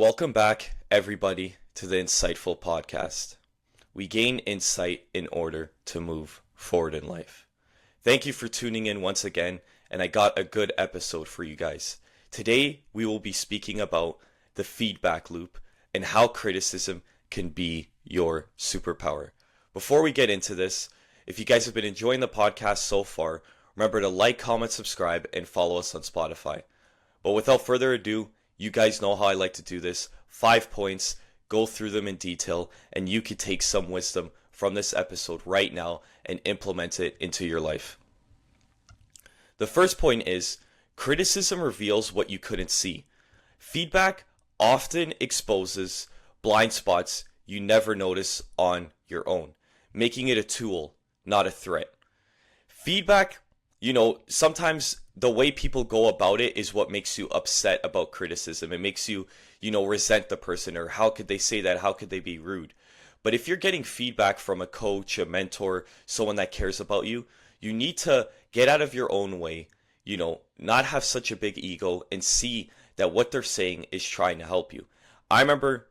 Welcome back, everybody, to the Insightful Podcast. We gain insight in order to move forward in life. Thank you for tuning in once again, and I got a good episode for you guys. Today, we will be speaking about the feedback loop and how criticism can be your superpower. Before we get into this, if you guys have been enjoying the podcast so far, remember to like, comment, subscribe, and follow us on Spotify. But without further ado, you guys know how I like to do this. 5 points, go through them in detail, and you could take some wisdom from this episode right now and implement it into your life. The first point is, criticism reveals what you couldn't see. Feedback often exposes blind spots you never notice on your own, making it a tool, not a threat. Feedback, sometimes the way people go about it is what makes you upset about criticism. It makes you, resent the person, or how could they say that? How could they be rude? But if you're getting feedback from a coach, a mentor, someone that cares about you, you need to get out of your own way, not have such a big ego and see that what they're saying is trying to help you. I remember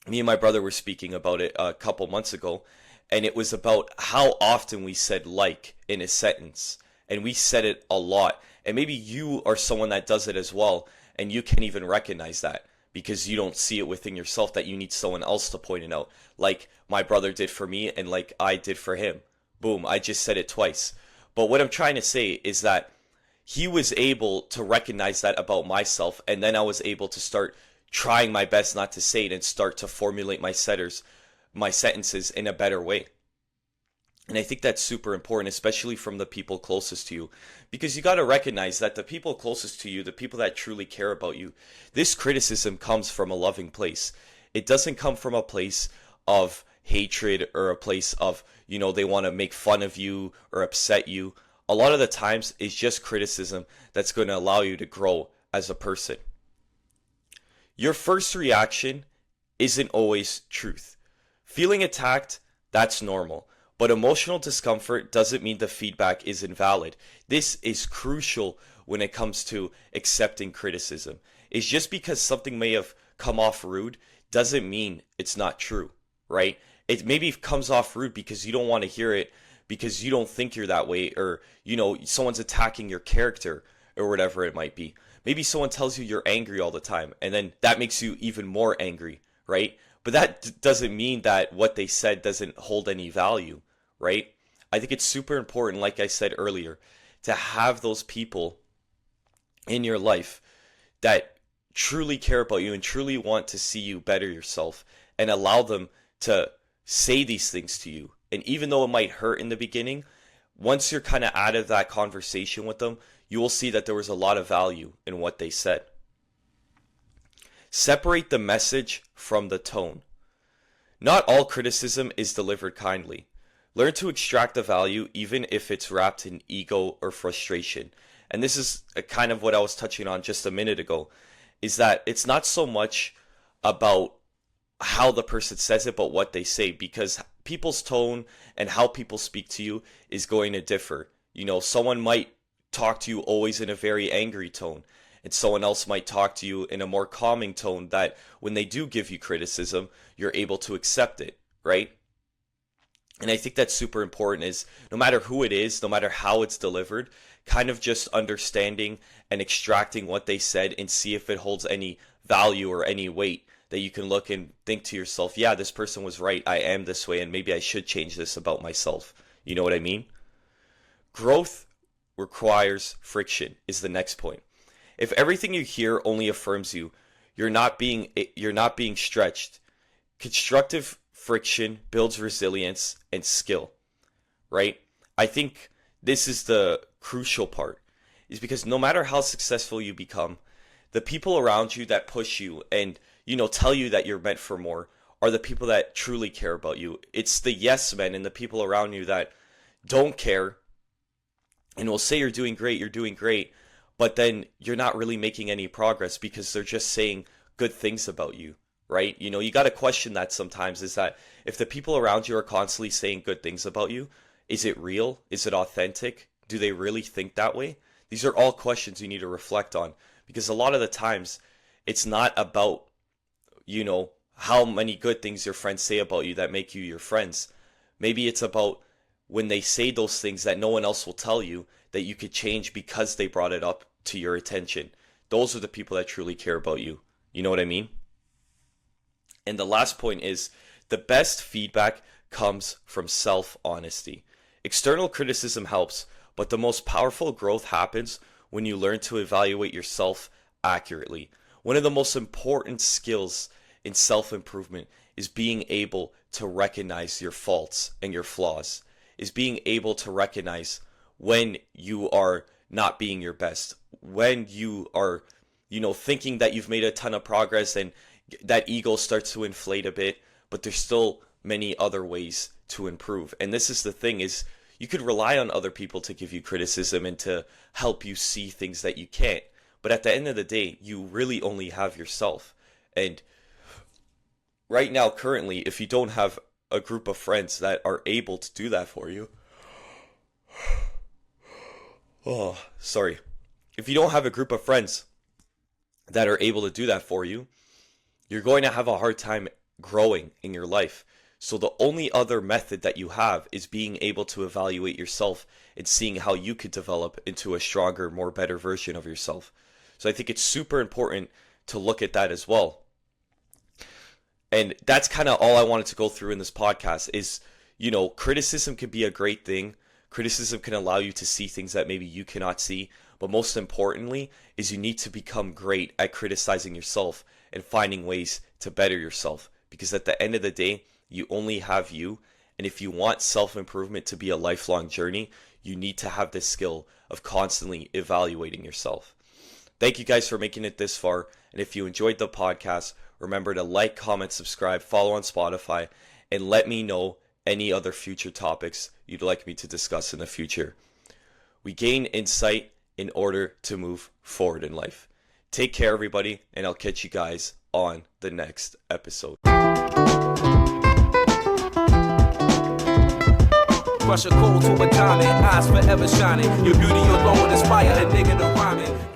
me and my brother were speaking about it a couple months ago, and it was about how often we said like in a sentence. And we said it a lot. And maybe you are someone that does it as well, and you can't even recognize that because you don't see it within yourself, that you need someone else to point it out. Like my brother did for me and like I did for him. Boom, I just said it twice. But what I'm trying to say is that he was able to recognize that about myself, and then I was able to start trying my best not to say it and start to formulate my sentences in a better way. And I think that's super important, especially from the people closest to you, because you got to recognize that the people closest to you, the people that truly care about you, this criticism comes from a loving place. It doesn't come from a place of hatred or a place of, they want to make fun of you or upset you. A lot of the times it's just criticism that's going to allow you to grow as a person. Your first reaction isn't always truth. Feeling attacked, that's normal. But emotional discomfort doesn't mean the feedback is invalid. This is crucial when it comes to accepting criticism. It's just because something may have come off rude doesn't mean it's not true, right? It maybe comes off rude because you don't want to hear it, because you don't think you're that way, or, someone's attacking your character or whatever it might be. Maybe someone tells you you're angry all the time, and then that makes you even more angry, right? But that doesn't mean that what they said doesn't hold any value, right? I think it's super important, like I said earlier, to have those people in your life that truly care about you and truly want to see you better yourself, and allow them to say these things to you. And even though it might hurt in the beginning, once you're kind of out of that conversation with them, you will see that there was a lot of value in what they said. Separate the message from the tone. Not all criticism is delivered kindly. Learn to extract the value even if it's wrapped in ego or frustration. And this is kind of what I was touching on just a minute ago, is that it's not so much about how the person says it, but what they say, because people's tone and how people speak to you is going to differ. Someone might talk to you always in a very angry tone, and someone else might talk to you in a more calming tone, that when they do give you criticism, you're able to accept it, right? And I think that's super important, is no matter who it is, no matter how it's delivered, kind of just understanding and extracting what they said and see if it holds any value or any weight, that you can look and think to yourself, yeah, this person was right, I am this way, and maybe I should change this about myself. You know what I mean? Growth requires friction is the next point. If everything you hear only affirms you, you're not being stretched. Constructive friction builds resilience and skill, right? I think this is the crucial part, is because no matter how successful you become, the people around you that push you and, tell you that you're meant for more are the people that truly care about you. It's the yes men and the people around you that don't care and will say you're doing great, but then you're not really making any progress because they're just saying good things about you, right? You got to question that sometimes, is that if the people around you are constantly saying good things about you, is it real? Is it authentic? Do they really think that way? These are all questions you need to reflect on, because a lot of the times it's not about how many good things your friends say about you that make you your friends. Maybe it's about when they say those things that no one else will tell you that you could change because they brought it up to your attention. Those are the people that truly care about you. You know what I mean? And the last point is the best feedback comes from self-honesty. External criticism helps, but the most powerful growth happens when you learn to evaluate yourself accurately. One of the most important skills in self-improvement is being able to recognize your faults and your flaws, is being able to recognize when you are not being your best, when you are, thinking that you've made a ton of progress and that ego starts to inflate a bit, but there's still many other ways to improve. And this is the thing, is you could rely on other people to give you criticism and to help you see things that you can't. But at the end of the day, you really only have yourself. And right now, currently, if you don't have a group of friends that are able to do that for you, if you don't have a group of friends that are able to do that for you, you're going to have a hard time growing in your life. So the only other method that you have is being able to evaluate yourself and seeing how you could develop into a stronger, more better version of yourself. So I think it's super important to look at that as well. And that's kind of all I wanted to go through in this podcast is, criticism can be a great thing. Criticism can allow you to see things that maybe you cannot see. But most importantly is you need to become great at criticizing yourself and finding ways to better yourself. Because at the end of the day, you only have you. And if you want self-improvement to be a lifelong journey, you need to have this skill of constantly evaluating yourself. Thank you guys for making it this far. And if you enjoyed the podcast, remember to like, comment, subscribe, follow on Spotify, and let me know any other future topics you'd like me to discuss in the future. We gain insight in order to move forward in life. Take care, everybody, and I'll catch you guys on the next episode. Rush a cold to a diamond, eyes forever shining. Your beauty alone inspire a nigga to rhyming.